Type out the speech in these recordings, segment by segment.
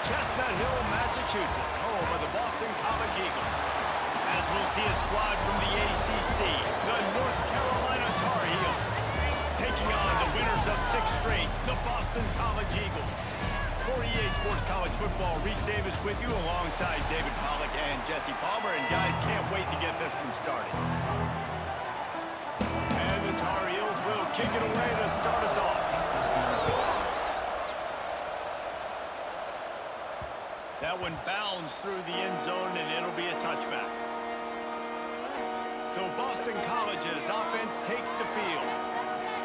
Chestnut Hill, Massachusetts, home of the Boston College Eagles. As we'll see a squad from the ACC, the North Carolina Tar Heels, taking on the winners of 6 straight, the Boston College Eagles. For EA Sports College Football, Reese Davis with you alongside David Pollack and Jesse Palmer. And guys, can't wait to get this one started. And the Tar Heels will kick it away to start us off. That one bounds through the end zone, and it'll be a touchback. So Boston College's offense takes the field.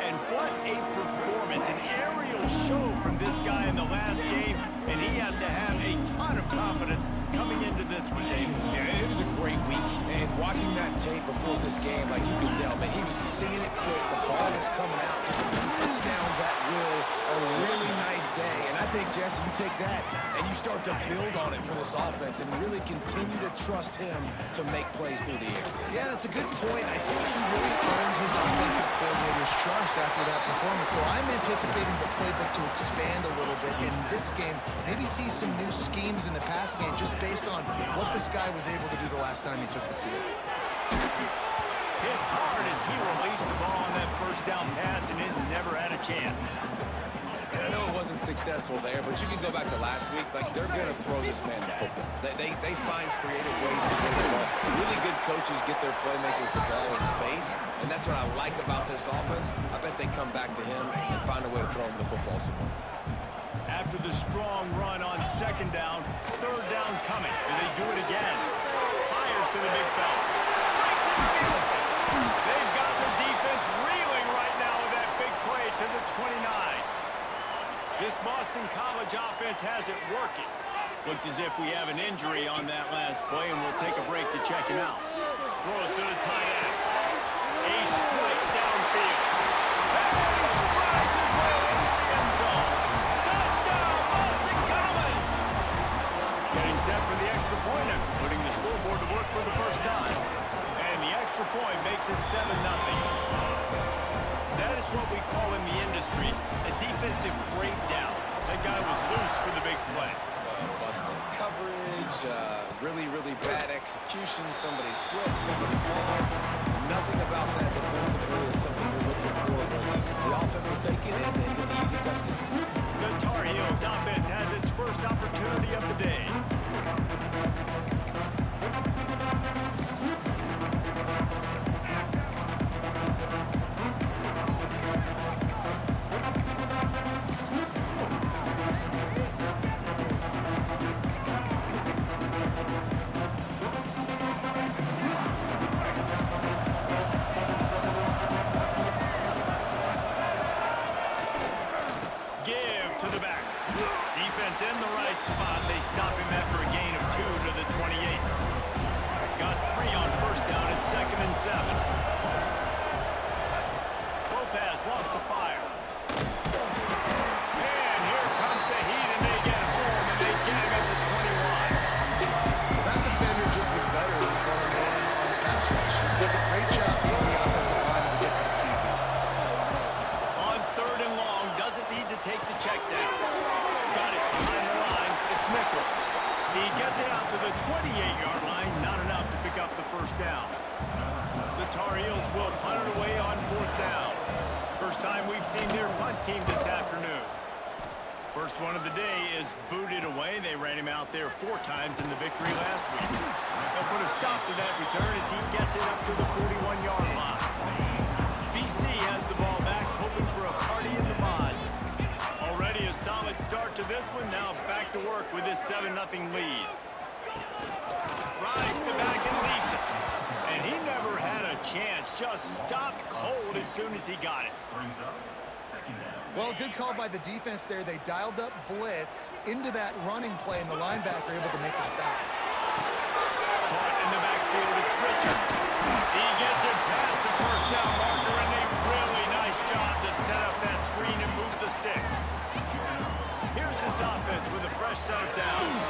And what a performance, an aerial show from this guy in the last game, and he has to have a ton of confidence coming into this one, Dave. Yeah, it was a great week, and watching that tape before this game, like you could tell, man, he was seeing it quick, the ball was coming out, just touchdowns at will, a really nice day, and I think, Jesse, you take that, and you start to build on it for this offense, and really continue to trust him to make plays through the air. Yeah, that's a good point. I think he really earned his offensive coordinator's trust after that performance. So I'm anticipating the playbook to expand a little bit in this game. Maybe see some new schemes in the passing game just based on what this guy was able to do the last time he took the field. Hit hard as he released the ball on that first down pass, and it never had a chance. And I know it wasn't successful there, but you can go back to last week. Like, they're going to throw this man the football. They find creative ways to get the ball. Really good coaches get their playmakers the ball in space, and that's what I like about this offense. I bet they come back to him and find a way to throw him the football some more. After the strong run on second down, third down coming. Do they do it again? Fires to the big fella. Breaks it field. They've got the defense reeling right now with that big play to the 29. This Boston College offense has it working. Looks as if we have an injury on that last play, and we'll take a break to check him out. Throws to the tight end. A straight downfield. And he strides his way into the end zone. Touchdown, Boston College! Getting set for the extra point after putting the scoreboard to work for the first time. And the extra point makes it 7-0. That is what we call in the industry a defensive breakdown. That guy was loose for the big play. Busted coverage, really bad execution. Somebody slips, somebody falls. Nothing about that defensively is something you're looking for, but the offense will take it in and get the easy touchdown. The Tar Heels offense has its first opportunity of the day. Defense in the right spot. They stop him after a gain of 2 to the 28. Got 3 on first down at 2nd and 7. Lopez wants to fire. And here comes the heat, and they get home, and they get him at the 21. That defender just was better than his one-on-one on the pass rush. He does a great job being the offensive lineman to get to the QB. On 3rd and long, doesn't need to take the check down. Got it behind the line. It's Nichols. He gets it out to the 28-yard line. Not enough to pick up the first down. The Tar Heels will punt it away on 4th down. First time we've seen their punt team this afternoon. First one of the day is booted away. They ran him out there 4 times in the victory last week. They'll put a stop to that return as he gets it up to the 41-yard line. BC has the ball back, hoping for a party in the mods. Already a solid start to this one. Now back to work with this 7-0 lead. Rides the back and leaves it. And he never had a chance. Just stopped cold as soon as he got it. Well, good call by the defense there. They dialed up blitz into that running play, and the linebacker able to make the stop. Caught in the backfield, it's Richard. He gets it past the first down marker, and a really nice job to set up that screen and move the sticks. Here's this offense with a fresh set of downs.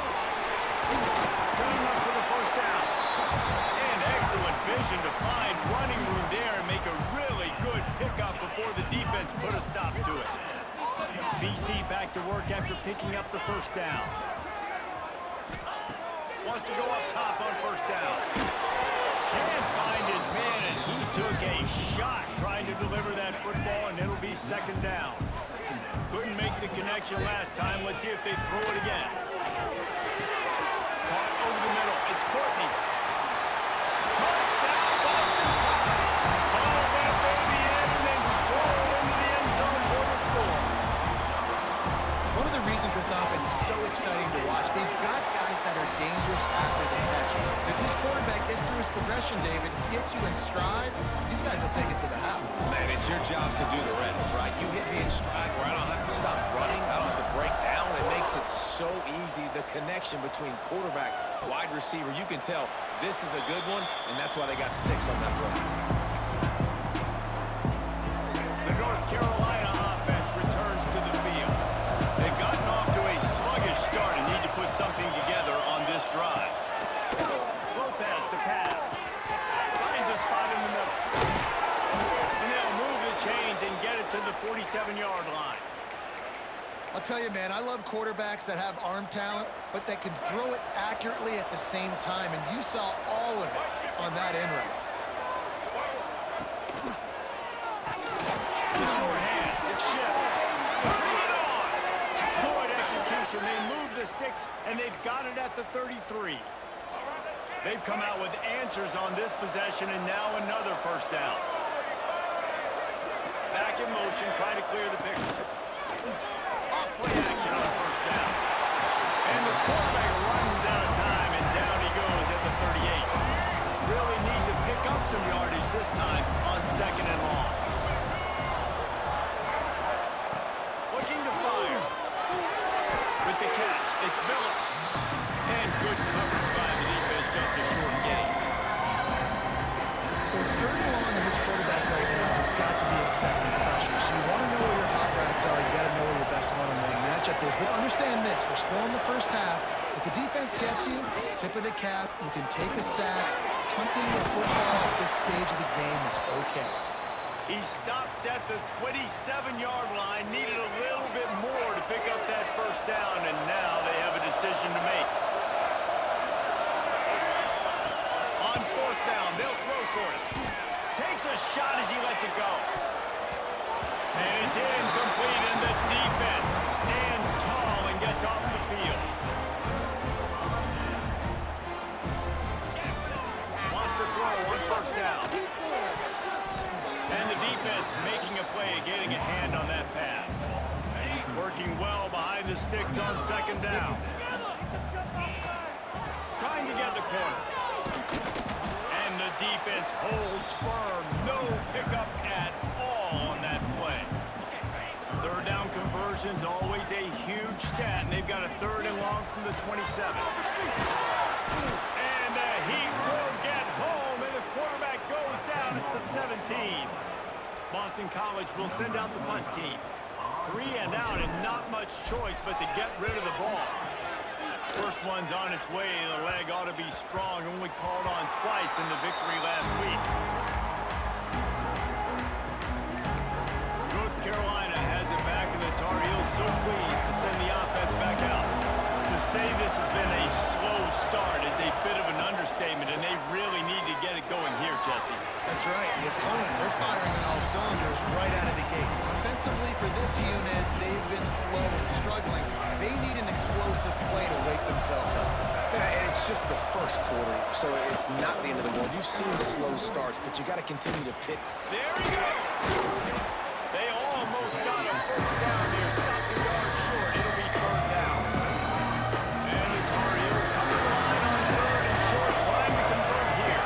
Turning up for the first down. And excellent vision to find running room there and make a really good pickup before the defense put a stop to it. BC back to work after picking up the first down. Wants to go up top on first down. Can't find his man as he took a shot trying to deliver that football, and it'll be second down. Couldn't make the connection last time. Let's see if they throw it again. Caught over the middle. It's Courtney. Touchdown, Boston. Oh, that baby in and then stroll into the end zone for the score. One of the reasons this offense is so exciting to watch, they've got guys that are dangerous after the catch. If this quarterback gets through his progression, David, gets you in stride, these guys will take it to the house. Man, it's your job to do the rest, right? You hit me in stride where I don't have to stop running, I don't have to break down. It makes it so easy, the connection between quarterback, wide receiver. You can tell this is a good one, and that's why they got 6 on that play. The North Carolina offense returns to the field. They've gotten off to a sluggish start and need to put something together on this drive. Lopez to pass. Finds a spot in the middle. And they'll move the chains and get it to the 47-yard line. I'll tell you, man, I love quarterbacks that have arm talent, but that can throw it accurately at the same time, and you saw all of it on that end route. The short hands, it's Shep. Turning it on. Good execution. They move the sticks, and they've got it at the 33. They've come out with answers on this possession, and now another first down. Back in motion, trying to clear the picture. Off play action on first down. And the quarterback runs out of time, and down he goes at the 38. Really need to pick up some yardage this time on second and long. Looking to fire. With the catch, it's Miller. And good coverage by the defense, just a short gain. So it's third and long, and this quarterback right now has got to be expecting pressure. So you want to know where your hot routes are. You got to know where your best one-on-one matchup is. But understand this, we're still in the first half. If the defense gets you, tip of the cap, you can take a sack. Punting the football at this stage of the game is okay. He stopped at the 27-yard line, needed a little bit more to pick up that first down, and now they have a decision to make. On fourth down, they'll throw for it. Takes a shot as he lets it go. And it's incomplete, and the defense stands tall and gets off the field. Wants to throw on first down. And the defense making a play, getting a hand on that pass. Working well behind the sticks on second down. Trying to get the corner. And the defense holds firm. No pickup at all on that play. Third down conversion's always a huge stat, and they've got a third and long from the 27. And the Heat will get home, and the quarterback goes down at the 17. Boston College will send out the punt team. 3 and out, and not much choice but to get rid of the ball. First one's on its way. The leg ought to be strong. Only called on twice in the victory last week. North Carolina has it back, and the Tar Heels so pleased to send the offense back out. To say this has been a slow start is a bit of an understatement, and they really need to get it going here, Jesse. That's right. The opponent, they're firing on all cylinders right out of the gate. Offensively, for this unit, they've been slow and struggling. They need an explosive play to wake themselves up. Yeah, and it's just the first quarter, so it's not the end of the world. You've seen slow starts, but you got to continue to pick. There he goes. They almost got a first down here. Stop the yard short. It'll be third down. And the Tar Heels come to the line on third and short, trying to convert here.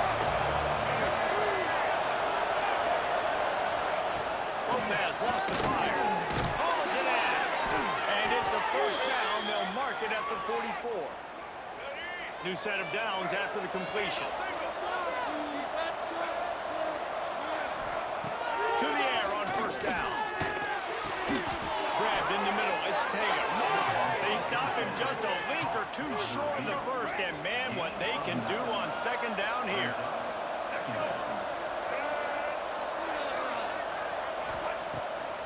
Lopez wants to fire. Hauls it in. And it's a first down. They'll mark it at the 44. New set of downs after the completion. To the air on first down. Grabbed in the middle. It's Taylor. They stop him just a link or two short of the first, and man, what they can do on second down here.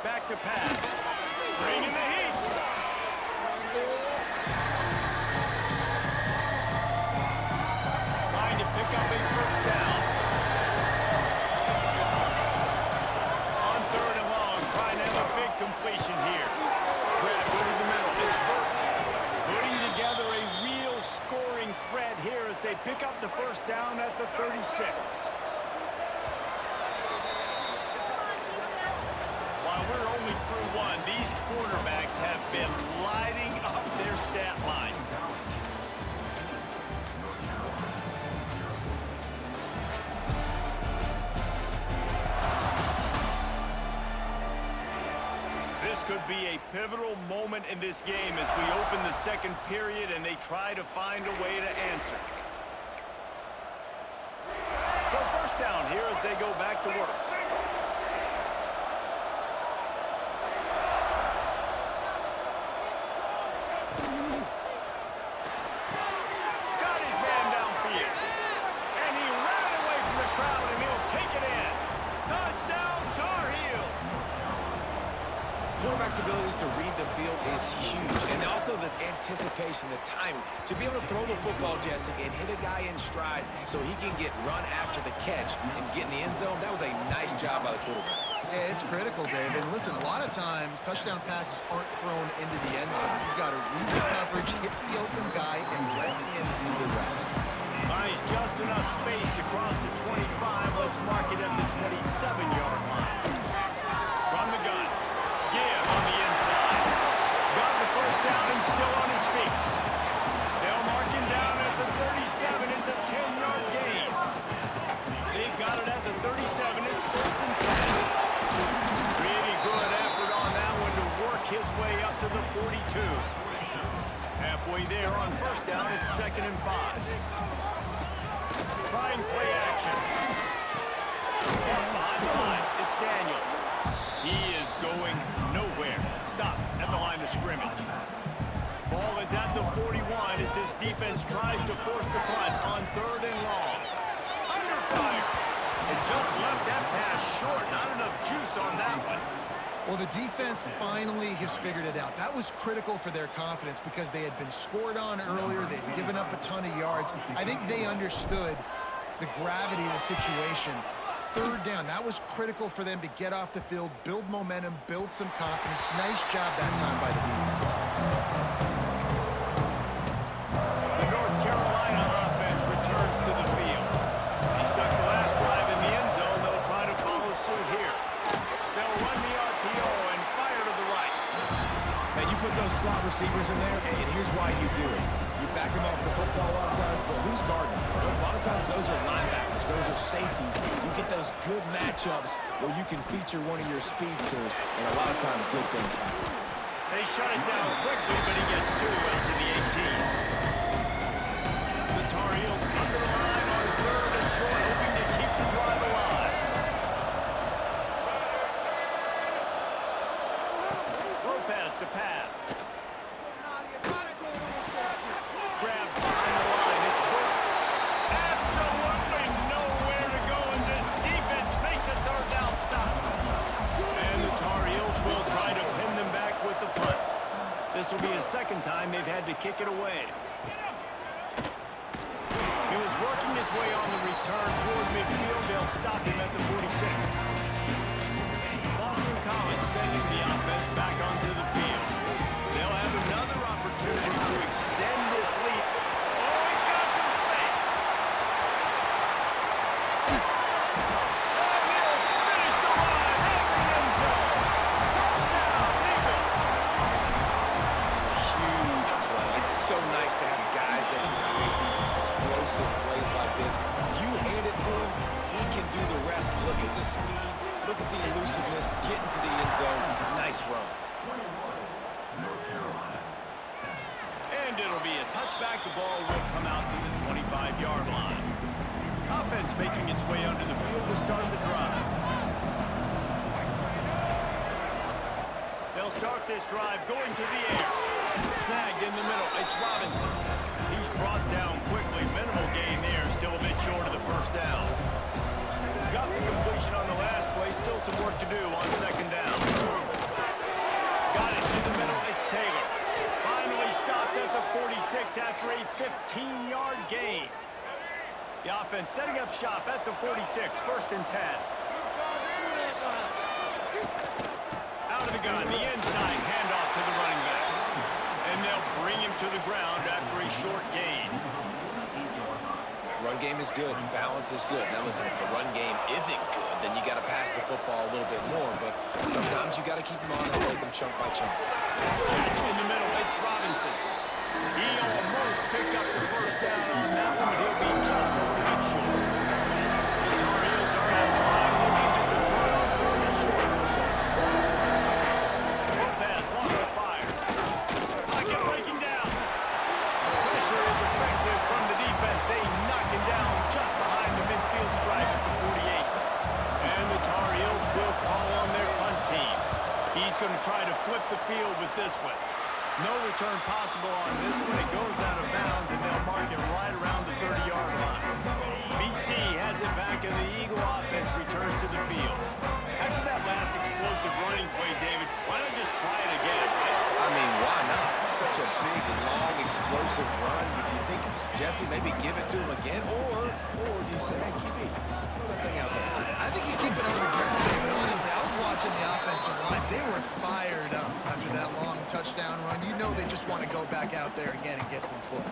Back to pass. Bringing the heat. pick up a first down. On third and long, trying to have a big completion here. Grab over the middle. It's Burton putting together a real scoring threat here as they pick up the first down at the 36. While we're only through one, these quarterbacks have been lighting up their stat line. This could be a pivotal moment in this game as we open the second period and they try to find a way to answer. So first down here as they go back to work. Got his man downfield. And he ran away from the crowd and he'll take it in. Touchdown, Tar Heels. Quarterback's abilities to read the field is huge, and also the anticipation, the timing. To be able to throw the football, Jesse, and hit a guy in stride so he can get run after the catch and get in the end zone, that was a nice job by the quarterback. Yeah, it's critical, David. And listen, a lot of times, touchdown passes aren't thrown into the end zone. You've got to read the coverage, hit the open guy, and let him do the rest. Finds just enough space to cross the 25. Let's mark it at the 27-yard line. From the gun. Give on the inside. Got the first down and still on his feet. They'll mark him down at the 37. It's a 10-yard gain. They've got it at the 37. It's first and 10. Really good effort on that one to work his way up to the 42. Halfway there on first down, it's second and 5. Trying play action. Behind the line, it's Daniels. He is going nowhere. Stop at the line of scrimmage. Ball is at the 41 as his defense tries to force the punt on third and long. Under fire. And just left that pass short. Not enough juice on that one. Well, the defense finally has figured it out. That was critical for their confidence because they had been scored on earlier. They had given up a ton of yards. I think they understood the gravity of the situation. Third down, that was critical for them to get off the field, build momentum, build some confidence. Nice job that time by the defense. The North Carolina offense returns to the field. He stuck the last drive in the end zone. They'll try to follow suit here. They'll run the RPO and fire to the right. Now, you put those slot receivers in there, and here's why you do it. You back them off the football a lot of times, but who's guarding them? A lot of times those are linebackers, those are safeties. You get those good matchups where you can feature one of your speedsters, and a lot of times good things happen. They shut it down quickly, but he gets two out to the 18. The Tar Heels come to the line on third and short, hoping to keep the drive alive. Lopez to pass. Grab behind the line. It's Burke. Absolutely nowhere to go as this defense makes a third down stop. And the Tar Heels will try to pin them back with the punt. This will be the second time they've had to kick it away. He was working his way on the return toward midfield. They'll stop him at the 46. Boston College sending the offense back onto the field. They'll have another opportunity to extend this lead. Oh, he's got some space. And they'll finish the line at the end zone. Touchdown, Eagles. Huge play. It's so nice to have guys that can create these explosive plays like this. You hand it to him, he can do the rest. Look at the speed, look at the elusiveness, get into the end zone. Nice run. And it'll be a touchback. The ball will come out to the 25-yard line. Offense making its way onto the field to start the drive. They'll start this drive going to the air. Snagged in the middle. It's Robinson. He's brought down quickly. Minimal gain there. Still a bit short of the first down. Got the completion on the last play. Still some work to do on second down. Got it in the middle. It's Taylor. Finally stopped at the 46 after a 15-yard gain. The offense setting up shop at the 46, 1st and 10. Out of the gun, the inside handoff to the running back. And they'll bring him to the ground after a short gain. Run game is good. Balance is good. Now listen, if the run game isn't good, then you got to pass the football a little bit more. But sometimes you got to keep them honest, take them chunk by chunk. Catch in the middle, it's Robinson. He almost picked up the 1st down on that one, but he'll be just a little bit short. The Tar Heels are at the line looking to convert on 3rd and short. Lopez wants to fire. Pocket breaking down. Pressure is effective from the defense. They knock him down just behind the midfield stripe at the 48. And the Tar Heels will call on their punt team. He's going to try to flip the field with this one. No return possible on this one. It goes out of bounds, and they'll mark it right around the 30-yard line. BC has it back, and the Eagle offense returns to the field. After that last explosive running play, David, why not just try it again, right? I mean, why not? Such a big, long, explosive run. Do you think, Jesse, maybe give it to him again? Or do you say, hey, QB, throw that thing out there? I think you keep it on the ground, David. Honestly, I was watching the offensive line. They were fired up after that long touchdown run. You know they just want to go back out there again and get some push.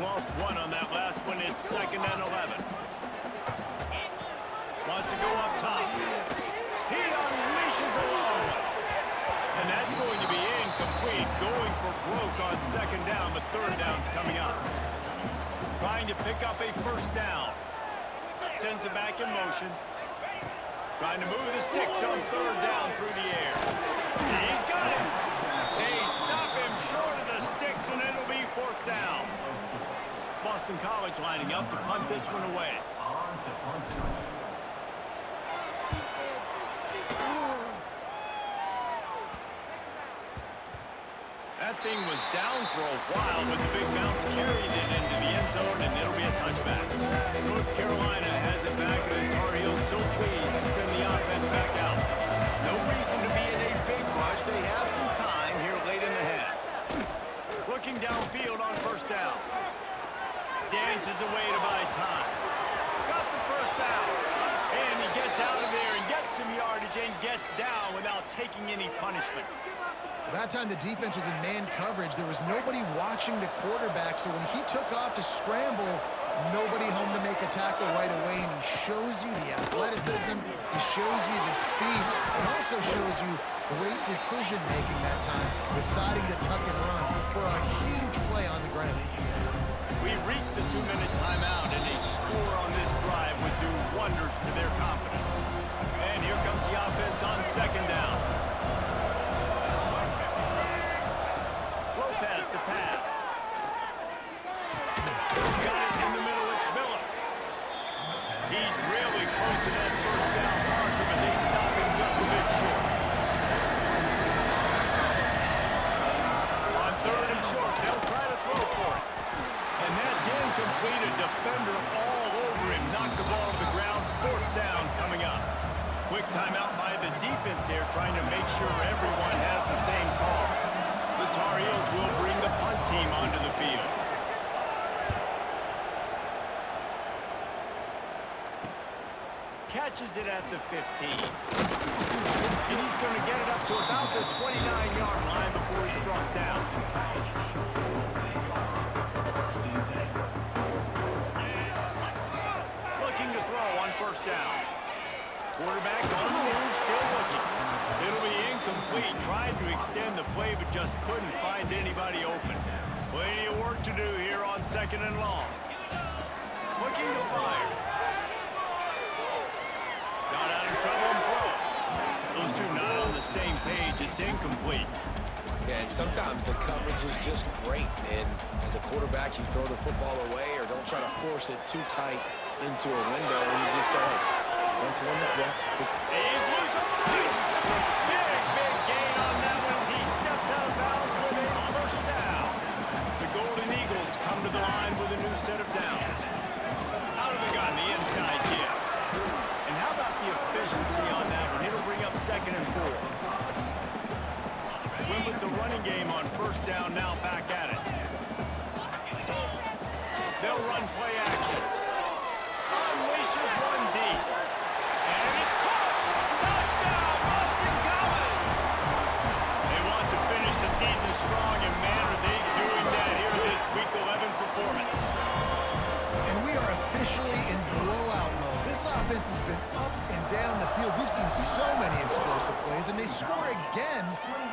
Lost one on that last one. It's 2nd and 11. Wants to go up top. He unleashes a long one. And that's going to be incomplete. Going for broke on 2nd down, but 3rd down's coming up. Trying to pick up a 1st down. Sends it back in motion. Trying to move the sticks on 3rd down through the air. He's got it. They stop him short of the sticks, and it'll be 4th down. Boston College lining up to punt this one away. That thing was down for a while, but the big bounce carried it into the end zone, and it'll be a touchback. North Carolina has it back, and the Tar Heels so pleased to send the offense back out. No reason to be in a big rush. They have some time here late in the half. Looking downfield on 1st down. Dances away to buy time. Got the 1st down. And he gets out of there and gets some yardage and gets down without taking any punishment. That time the defense was in man coverage. There was nobody watching the quarterback, so when he took off to scramble, nobody home to make a tackle right away, and he shows you the athleticism, he shows you the speed, and also shows you great decision-making that time, deciding to tuck and run for a huge play on the ground. We've reached the 2-minute timeout, and a score on this drive would do wonders for their confidence. And here comes the offense on 2nd down. Lopez to pass. Got it in the middle, it's Billups. He's really close to that 1st down marker, but they stop him just a bit short. On 3rd and short, they'll try to throw for it. And that's incomplete. A defender all over him. Knocked the ball to the ground. 4th down coming up. Quick timeout by the defense there, trying to make sure everyone has the same call. The Tar Heels will bring the punt team onto the field. Catches it at the 15. And he's going to get it up to about the 29-yard line before he's brought down. Looking to throw on 1st down. Quarterback on the move, still looking. It'll be incomplete. Tried to extend the play, but just couldn't find anybody open. Plenty of work to do here on 2nd and long. Looking to fire. Got out of trouble and throws. Those two not on the same page. It's incomplete. Yeah, and sometimes the coverage is just great. And as a quarterback, you throw the football away or don't try to force it too tight into a window, and you just say, hey, once one that, yeah. He's loose on the right. Big gain on that one as he steps out of bounds with a 1st down. The Golden Eagles come to the line with a new set of downs. Out of the gun, the inside give. And how about the efficiency on that one? It'll bring up 2nd and 4. Went with the running game on 1st down, now back at it. They'll run play action. pushes one deep. And it's caught! Touchdown, Boston College! They want to finish the season strong, and man, are they doing that here in this Week 11 performance. And we are officially in blowout mode. This offense has been up and down the field. We've seen so many explosive plays, and they score again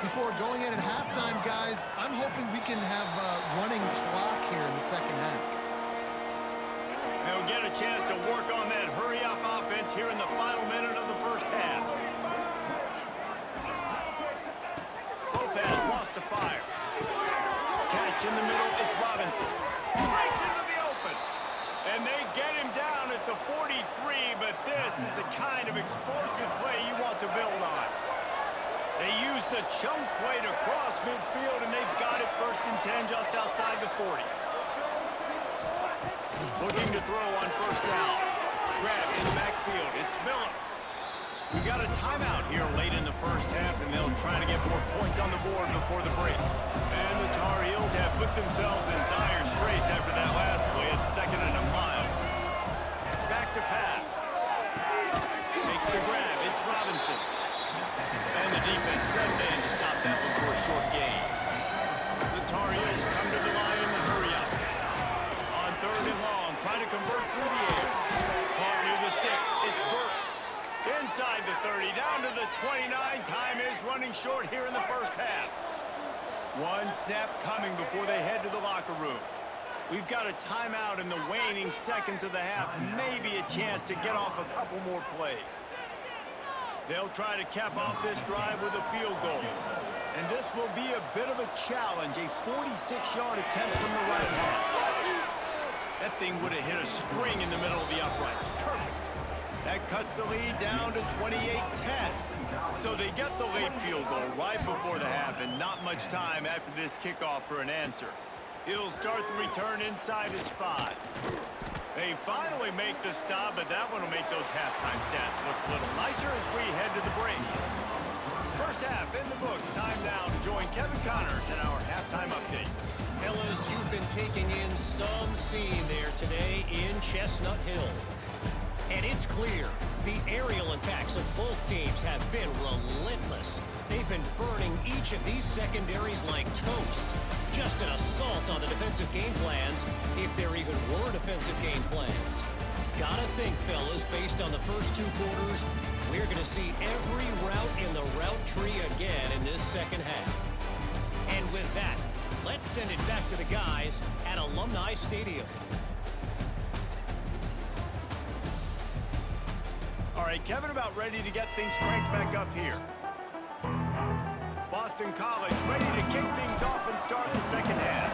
before going in at halftime, guys. I'm hoping we can have a running clock here in the second half. They'll get a chance to work on that hurry-up offense here in the final minute of the first half. Lopez wants to fire. Catch in the middle, it's Robinson. Breaks into the open. And they get him down at the 43, but this is the kind of explosive play you want to build on. They use the chunk play to cross midfield, and they've got it 1st and 10 just outside the 40. Looking to throw on 1st down. Grab in the backfield. It's Phillips. We got a timeout here late in the first half, and they'll try to get more points on the board before the break. And the Tar Heels have put themselves in dire straits after that last play. It's 2nd and a mile. Back to pass. Makes the grab. It's Robinson. And the defense settled in to stop that one for a short gain. The Tar Heels come to the line in the hurry-up. On 3rd and long, trying to convert through the air. Caught near the sticks. It's Burke. Inside the 30, down to the 29. Time is running short here in the first half. One snap coming before they head to the locker room. We've got a timeout in the waning seconds of the half. Maybe a chance to get off a couple more plays. They'll try to cap off this drive with a field goal. And this will be a bit of a challenge, a 46-yard attempt from the right hash. That thing would have hit a string in the middle of the uprights. Perfect. That cuts the lead down to 28-10. So they get the late field goal right before the half, and not much time after this kickoff for an answer. He'll start the return inside his 5. They finally make the stop, but that one will make those halftime stats look a little nicer as we head to the break. First half in the books. Time now to join Kevin Connors in our halftime update. Fellas, you've been taking in some scene there today in Chestnut Hill. And it's clear, the aerial attacks of both teams have been relentless. They've been burning each of these secondaries like toast. Just an assault on the defensive game plans, if there even were defensive game plans. Gotta think, fellas, based on the first 2 quarters, we're gonna see every route in the route tree again in this second half. And with that, let's send it back to the guys at Alumni Stadium. All right, Kevin about ready to get things cranked back up here. Boston College ready to kick things off and start the second half.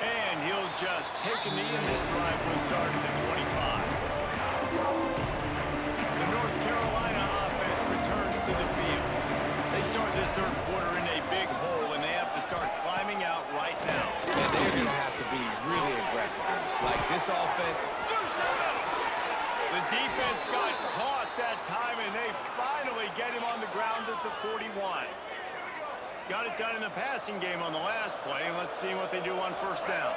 And he'll just take a knee, and this drive will start at the 25. The North Carolina offense returns to the field. They start this 3rd quarter in a big hole, and they have to start climbing out right now. And they're going to have to be really aggressive. Like this offense. The defense got caught that time, and they finally get him on the ground at the 41. Got it done in the passing game on the last play, and let's see what they do on 1st down.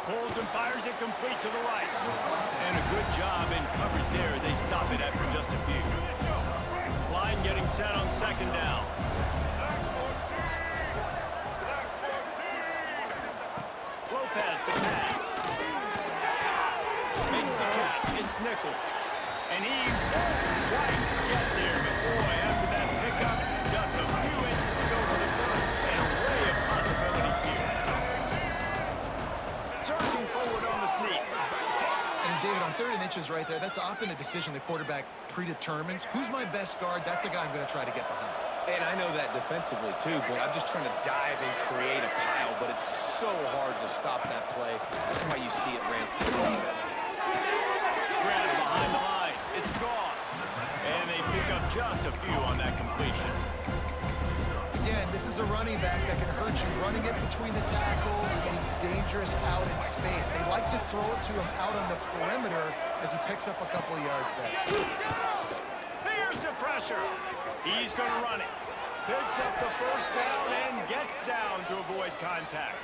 Pulls and fires it complete to the right. And a good job in coverage there as they stop it after just a few. Line getting set on 2nd down. Lopez to pass. Makes the catch. It's Nichols. And he won't quite get there. But boy, after that pickup, just a few inches to go for the first. An array of possibilities here. Surging forward on the sneak. And David, on 3rd and inches right there, that's often a decision the quarterback predetermines. Who's my best guard? That's the guy I'm going to try to get behind. And I know that defensively, too, but I'm just trying to dive and create a pile, but it's so hard to stop that play. That's why you see it ran so successful. Grab behind the line. It's gone. And they pick up just a few on that completion. Again, this is a running back that can hurt you running it between the tackles, and he's dangerous out in space. They like to throw it to him out on the perimeter as he picks up a couple of yards there. Here's the pressure. pressure. He's going to run it. Picks up the first down and gets down to avoid contact.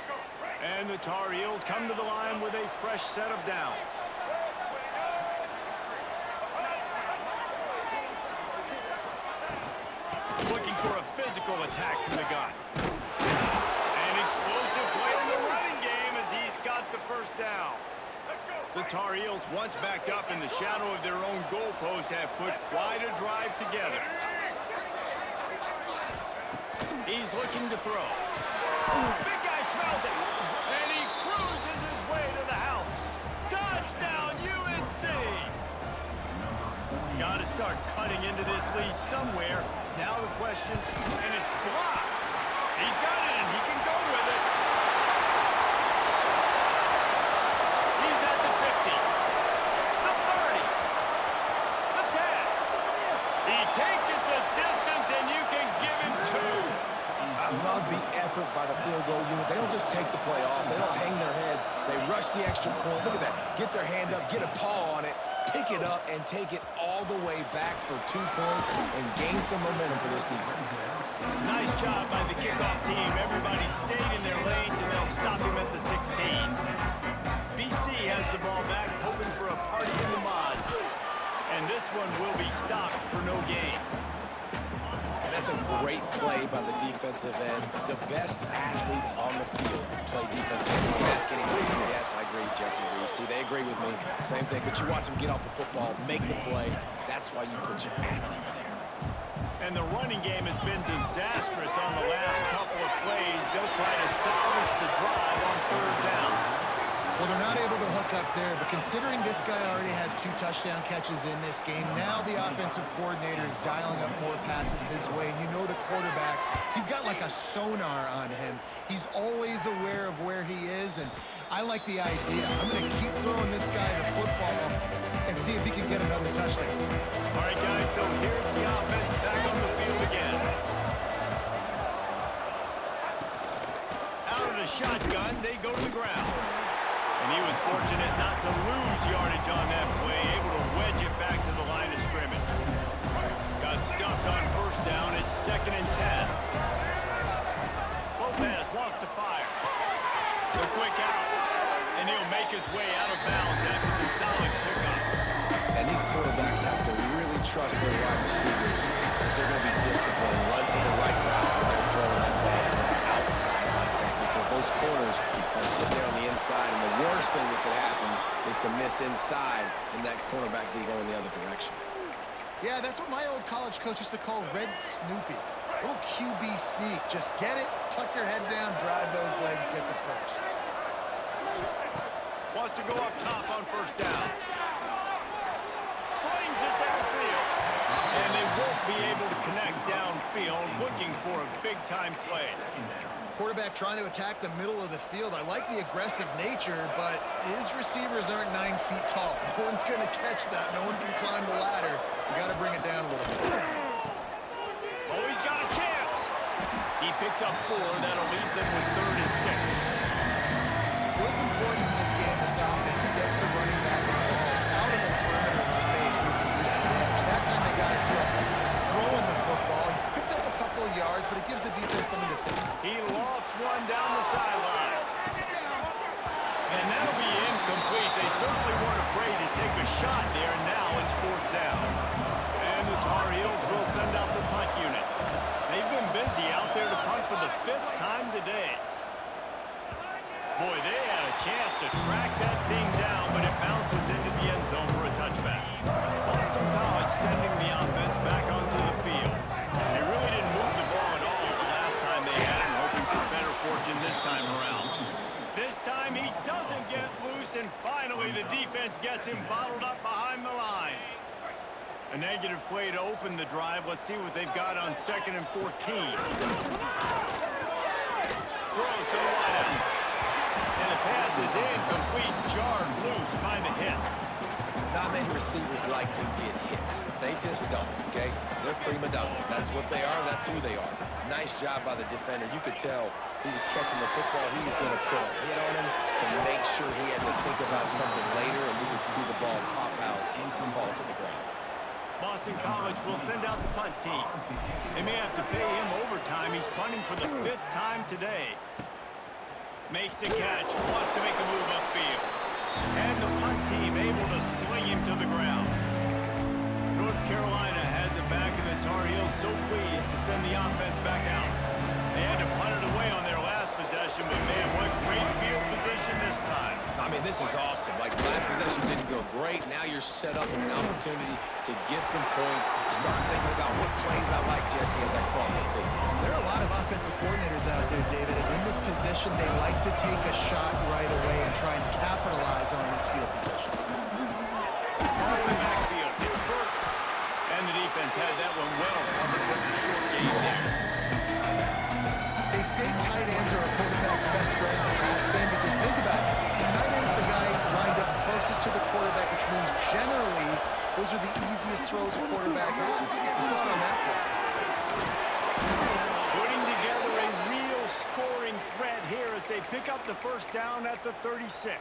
And the Tar Heels come to the line with a fresh set of downs. Looking for a physical attack from the gun. An explosive play in the running game as he's got the first down. The Tar Heels, once backed up in the shadow of their own goalpost, have put quite a drive together. He's looking to throw. Big guy smells it. And he cruises his way to the house. Touchdown, UNC! Got to start cutting into this lead somewhere. Now the question, and it's blocked. He's got it, and he can go with it. He's at the 50, the 30, the 10. He takes it the distance, and you can give him 2. I love the effort by the field goal unit. They don't just take the play off. They don't hang their heads. They rush the extra point. Look at that. Get their hand up, get a paw on it, pick it up, and take it all the way back for 2 points and gain some momentum for this defense. Nice job by the kickoff team. Everybody stayed in their lanes, and they'll stop him at the 16. BC has the ball back, hoping for a party in the mods. And this one will be stopped for no gain. And that's a great play by the defensive end. The best athletes on the field play defensive end. Ask anybody. Yes, I agree, Jesse Reese. See, they agree with me. Same thing. But you watch them get off the football, make the play. That's why you put your athletes there. And the running game has been disastrous on the last couple of plays. They'll try to salvage the drive on 3rd down. Well, they're not able to hook up there, but considering this guy already has 2 touchdown catches in this game, now the offensive coordinator is dialing up more passes his way. And you know the quarterback, he's got like a sonar on him. He's always aware of where he is, and I like the idea. I'm going to keep throwing this guy the football and see if he can get another touchdown. All right, guys, so here's the offense back on the field again. Out of the shotgun, they go to the ground. And he was fortunate not to lose yardage on that play, able to wedge it back to the line of scrimmage. Got stuffed on 1st down. It's 2nd and 10. Lopez wants to fire. The quick out. And he'll make his way out of bounds after the solid pickup. And these quarterbacks have to really trust their wide receivers that they're going to be disciplined, run to the right route when they're throwing that ball to the outside like that, because those corners are sitting there on the inside, and the worst thing that could happen is to miss inside and that cornerback be going the other direction. Yeah, that's what my old college coach used to call Red Snoopy. Little QB sneak. Just get it, tuck your head down, drive those legs, get the first. Wants to go up top on 1st down. Slings it downfield. And they won't be able to connect downfield, looking for a big-time play. Quarterback trying to attack the middle of the field. I like the aggressive nature, but his receivers aren't 9 feet tall. No one's going to catch that. No one can climb the ladder. You got to bring it down a little bit. Oh, he's got a chance. He picks up 4. That'll leave them with 3rd and 6. Well, it's important in this game, this offense gets the running back involved out in the perimeter in space where we can do some damage. That time they got it to him throwing the football. He picked up a couple of yards, but it gives the defense something to think. He lofts one down the sideline. And that'll be incomplete. They certainly weren't afraid to take a shot there, and now it's 4th down. And the Tar Heels will send out the punt unit. They've been busy out there to punt for the 5th time today. Boy, they had a chance to track that thing down, but it bounces into the end zone for a touchback. Boston College sending the offense back onto the field. They really didn't move the ball at all the last time they had him, hoping for better fortune this time around. This time he doesn't get loose, and finally the defense gets him bottled up behind the line. A negative play to open the drive. Let's see what they've got on 2nd and 14. Throws to the wideout. And the pass is incomplete, jarred loose by the hit. Not many receivers like to get hit. They just don't, okay? They're prima donnas. That's what they are. That's who they are. Nice job by the defender. You could tell he was catching the football. He was going to put a hit on him to make sure he had to think about something later, and you could see the ball pop out and fall to the ground. Boston College will send out the punt team. They may have to pay him overtime. He's punting for the 5th time today. Makes the catch, wants to make a move upfield. And the punt team able to sling him to the ground. North Carolina has it back, and the Tar Heels so pleased to send the offense back out. They had to punt it away on their last possession, but man, what great field position this time. I mean, this is awesome. Like, last possession didn't go great. Now you're set up with an opportunity to get some points. Start thinking about what plays I like, Jesse, as I cross the 50. There are a lot of offensive coordinators out there, David, and in this position, they like to take a shot right away and try and capitalize on this field position. Ball in the backfield, it's Burke. And the defense had that one well covered for the short game there. They say tight ends are a quarterback's best friend in the pass game because think about it. The tight end's the guy lined up closest to the quarterback, which means generally those are the easiest throws a quarterback has. You saw it on that play. Putting together a real scoring threat here as they pick up the first down at the 36.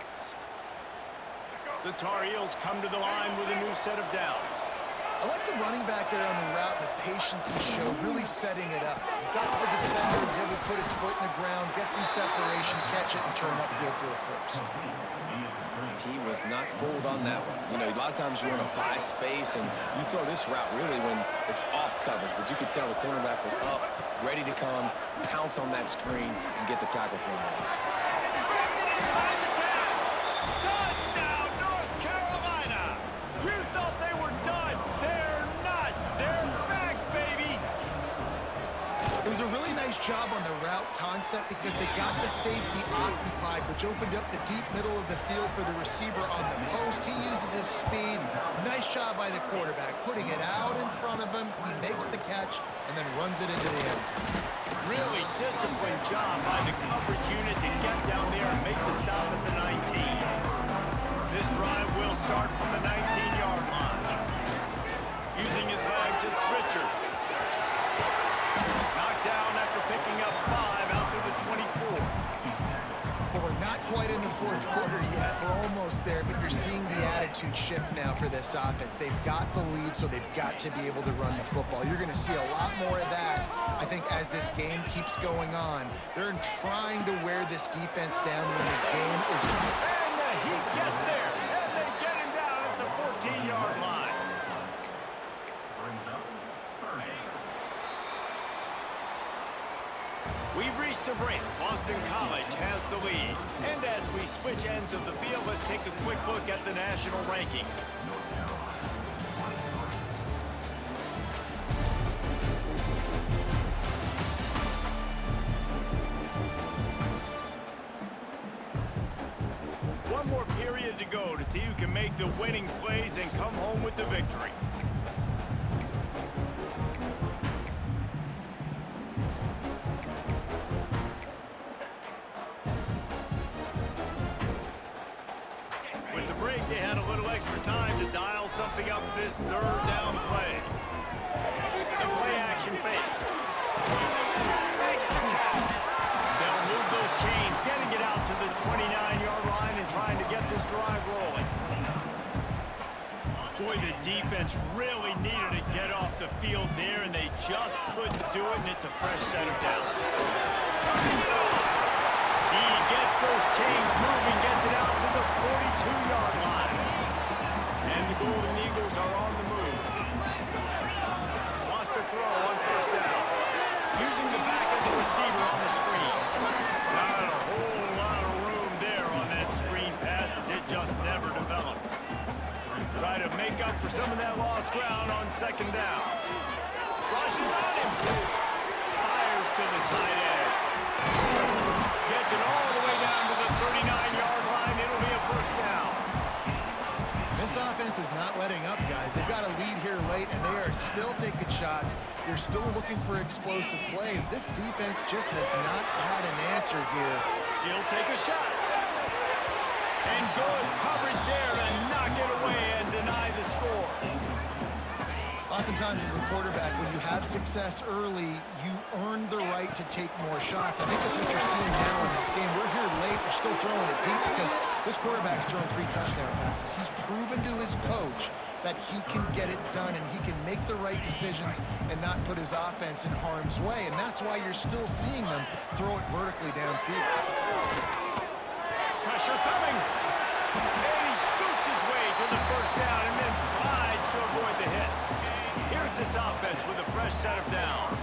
The Tar Heels come to the line with a new set of downs. I like the running back there on the route and the patience he showed, really setting it up. He got to the defender, was able to put his foot in the ground, get some separation, catch it, and turn upfield for a first. He was not fooled on that one. You know, a lot of times you want to buy space, and you throw this route really when it's off coverage. But you could tell the cornerback was up, ready to come, pounce on that screen, and get the tackle for a loss. Inside the 10. Touchdown, North Carolina. You thought they were done. They're not. They're back, baby. It was a really nice job on the route concept because they got the safety occupied, which opened up the deep middle of the field for the receiver on the post. He uses his speed. Nice job by the quarterback, putting it out in front of him. He makes the catch and then runs it into the end zone. Really disciplined job by the coverage unit to get down there and make the stop at the 19. This drive will start from the 19-yard line. Using his legs, it's Richard. Knocked down after picking up 5 out to the 24. Well, we're not quite in the fourth quarter yet. We're almost there, but you're seeing the attitude shift now for this offense. They've got the lead, so they've got to be able to run the football. You're going to see a lot more of that, I think, as this game keeps going on. They're trying to wear this defense down when the game is... And the Heat gets there, and they get him down at the 14-yard line. We've reached the break. Boston College has the lead. And as we switch ends of the field, let's take a quick look at the national rankings. One more period to go to see who can make the winning plays and come home with the victory. They had a little extra time to dial something up for this third down play. The play action fake. Makes the catch. They'll move those chains, getting it out to the 29-yard line and trying to get this drive rolling. Boy, the defense really needed to get off the field there, and they just couldn't do it, and it's a fresh set of downs. He gets those chains moving, gets it out to the 42-yard line. And the Golden Eagles are on the move. Wants to throw on first down. Using the back as a receiver on the screen. Not a whole lot of room there on that screen pass as it just never developed. Try to make up for some of that lost ground on second down. Rushes on him. Fires to the tight end. Gets it all the way down to the 39-yard line. It'll be a first down. This offense is not letting up, guys. They've got a lead here late, and they are still taking shots. They're still looking for explosive plays. This defense just has not had an answer here. He'll take a shot. And good coverage there and knock it away and deny the score. Oftentimes as a quarterback, when you have success early, you earn the right to take more shots. I think that's what you're seeing now in this game. We're here late. We're still throwing it deep because this quarterback's thrown 3 touchdown passes. He's proven to his coach that he can get it done and he can make the right decisions and not put his offense in harm's way. And that's why you're still seeing them throw it vertically downfield. Pressure coming. And he scoots his way to the first down and then slides to avoid the hit. Here's this offense with a fresh set of downs.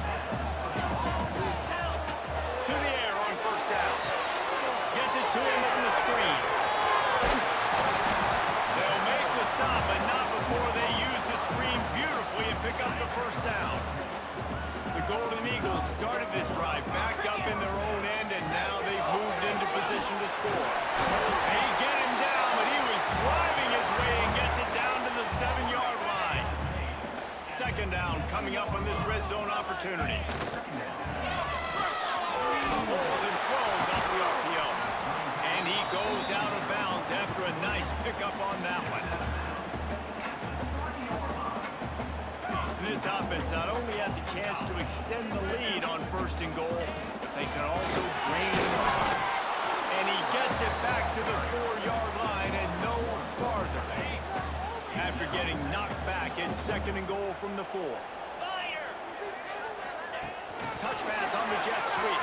To the air on first down. Gets it to him on the screen. They'll make the stop, but not before they use the screen beautifully and pick up the first down. The Golden Eagles started this drive backed up in their own end, and now they've moved into position to score. And he get him down, but he was driving his way and gets it down to the 7-yard line. Second down coming up on this red zone opportunity. Pulls and throws off the RPO. And he goes out of bounds after a nice pickup on that one. This offense not only has a chance to extend the lead on first and goal, they can also drain it out. And he gets it back to the 4-yard line and no farther. After getting knocked back, it's second and goal from the 4. Touch pass on the jet sweep.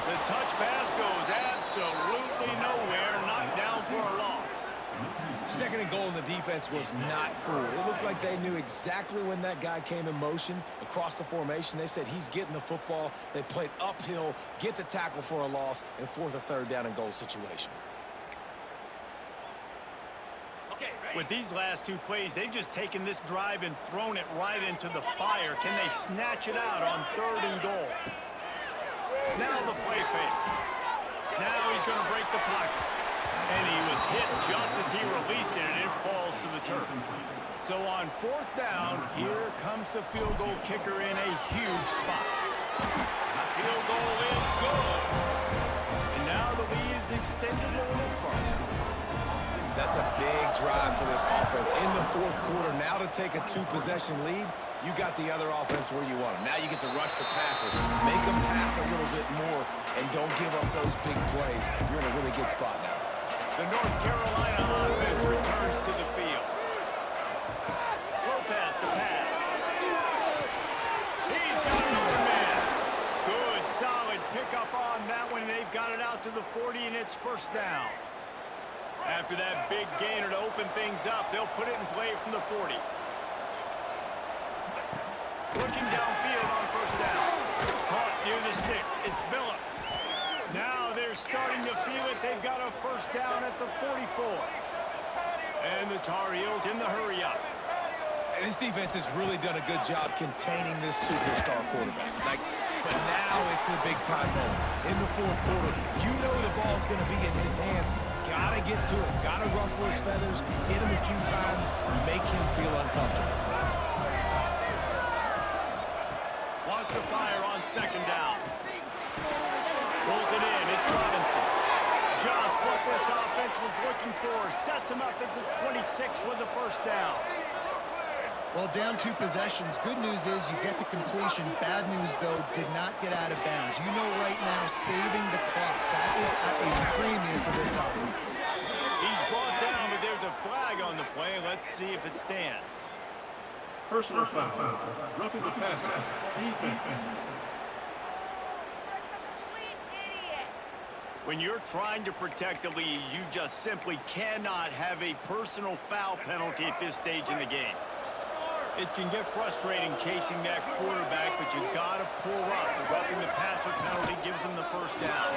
The touch pass goes absolutely nowhere, knocked down for a loss. Second and goal, and the defense was not fooled. It looked like they knew exactly when that guy came in motion across the formation. They said he's getting the football. They played uphill, get the tackle for a loss, and force a third down and goal situation. With these last two plays, they've just taken this drive and thrown it right into the fire. Can they snatch it out on third and goal? Now the play fake. Now he's going to break the pocket. And he was hit just as he released it, and it falls to the turf. So on fourth down, here comes the field goal kicker in a huge spot. Field goal is good. And now the lead is extended a little further. That's a big drive for this offense in the fourth quarter. Now to take a 2-possession lead, you got the other offense where you want them. Now you get to rush the passer, make them pass a little bit more, and don't give up those big plays. You're in a really good spot now. The North Carolina offense returns to the field. Lopez to pass. He's got an open man. Good, solid pickup on that one. They've got it out to the 40, and it's first down. After that big gainer to open things up, they'll put it in play from the 40. Looking downfield on first down. Caught near the sticks. It's Phillips. Now they're starting to feel it. They've got a first down at the 44. And the Tar Heels in the hurry-up. And this defense has really done a good job containing this superstar quarterback. But now it's the big-time moment. In the fourth quarter, you know the ball's going to be in his hands. Gotta get to him. Gotta ruffle his feathers, hit him a few times, make him feel uncomfortable. Wants to fire on second down. Pulls it in. It's Robinson. Just what this offense was looking for. Sets him up at the 26 with the first down. Well, down 2 possessions. Good news is you get the completion. Bad news, though, did not get out of bounds. You know right now, saving the clock. That is at a premium for this offense. He's brought down, but there's a flag on the play. Let's see if it stands. Personal foul. Roughing the passer. Defense. When you're trying to protect the lead, you just simply cannot have a personal foul penalty at this stage in the game. It can get frustrating chasing that quarterback, but you gotta pull up. The roughing the passer penalty gives him the first down.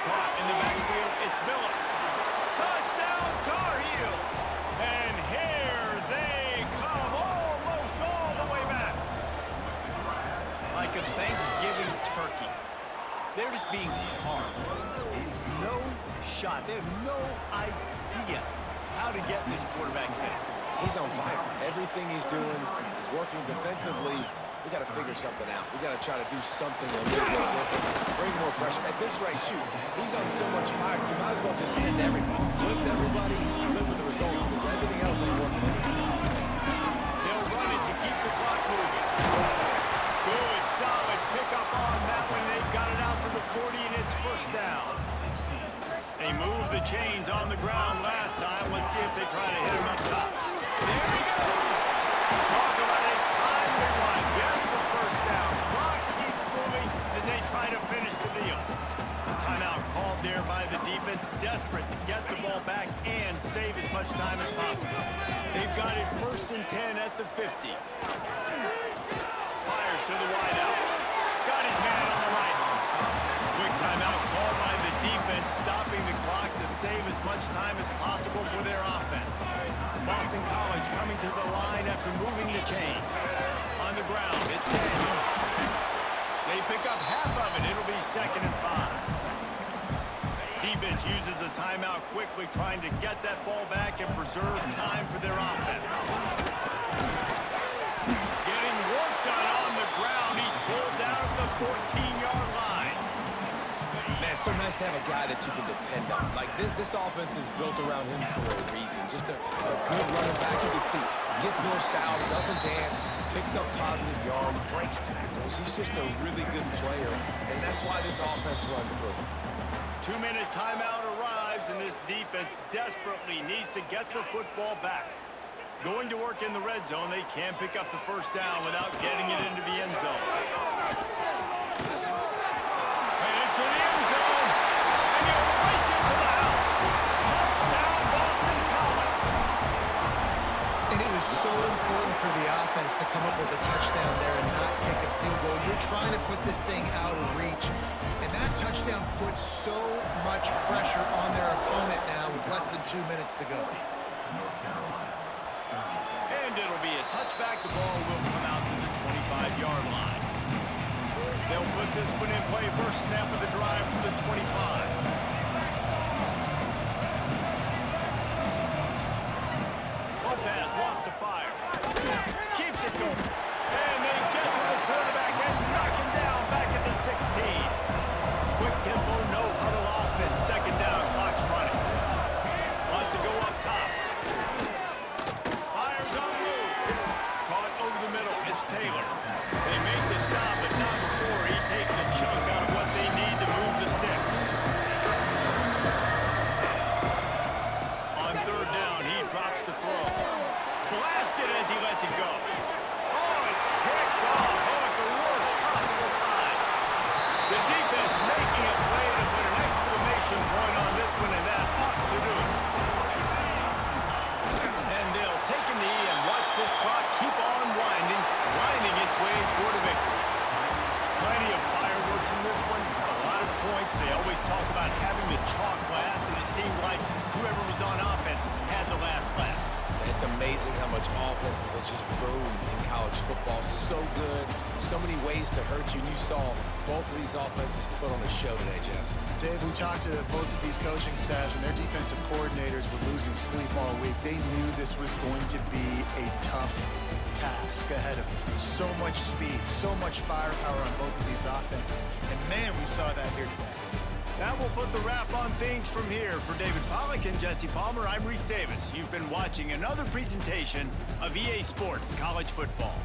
Caught in the backfield, it's Phillips. Touchdown, Tar Heels! And here they come, almost all the way back. Like a Thanksgiving turkey. They're just being carved. No shot. They have no idea how to get in this quarterback's head. He's on fire. Everything he's doing is working defensively. We got to figure something out. We got to try to do something a little bit different. Bring more pressure. At this rate, shoot, he's on so much fire. You might as well just send everybody. Blitz everybody, live with the results, because everything else ain't working anymore. They'll run it to keep the clock moving. Good, solid pickup on that one. They've got it out to the 40, and it's first down. They moved the chains on the ground last time. Let's see if they try to hit him up top. There he goes. Talk about a timely run. Gets the first down. Clock keeps moving as they try to finish the deal. Timeout called there by the defense, desperate to get the ball back and save as much time as possible. They've got it 1st and 10 at the 50. Fires to the wideout. Got his man on the right. Quick timeout called by the defense, stopping the clock to save as much time as possible for their offense. Boston College coming to the line after moving the chains. On the ground, it's Daniels. They pick up half of it. It'll be 2nd and 5. Defense uses a timeout quickly, trying to get that ball back and preserve time for their offense. Getting work done on the ground. He's pulled down at the 14-yard line. Man, it's so nice to have a guy that you can depend on. Like, this offense is built around him for a reason. Just a good running back. You can see, gets north-south, doesn't dance, picks up positive yards, breaks tackles. He's just a really good player, and that's why this offense runs through him. 2-minute timeout arrives, and this defense desperately needs to get the football back. Going to work in the red zone, they can't pick up the first down without getting it into the end zone. Headed to the end zone, and he'll race it to the house. Touchdown, Boston College. And it was so important for the offense to come up with a touchdown there and not kick a field goal. You're trying to put this thing out of reach. And that touchdown puts so much pressure on their opponent now with less than 2 minutes to go. And it'll be a touchback. The ball will come out to the 25-yard line. They'll put this one in play. First snap of the drive from the 25. Lopez wants to fire. Keeps it going. And they get to the quarterback and knock him down back at the 16. Quick tempo, no huddle offense. 2nd down, clock's running. Wants to go up top. Fires on the move. Caught over the middle. It's Taylor. They make the stop, but not before he takes a chunk out of what they need to move the sticks. On 3rd down, he drops the throw. Blasted as he lets it go. Oh, it's picked off. Oh, at the worst possible time. The defense making a play to put an exclamation point on this one, and that ought to do it. And they'll take a knee and watch this clock keep on winding its way toward a victory. Plenty of fireworks in this one, a lot of points. They always talk about having the chalk last, and it seemed like whoever was on offense had the last laugh. It's amazing how much offenses have just boomed in college football. So good, so many ways to hurt you. And you saw both of these offenses put on a show today, Jess. Dave, we talked to both of these coaching staffs, and their defensive coordinators were losing sleep all week. They knew this was going to be a tough task ahead of them. So much speed, so much firepower on both of these offenses. And, man, we saw that here today. That will put the wrap on things from here. For David Pollack and Jesse Palmer, I'm Reese Davis. You've been watching another presentation of EA Sports College Football.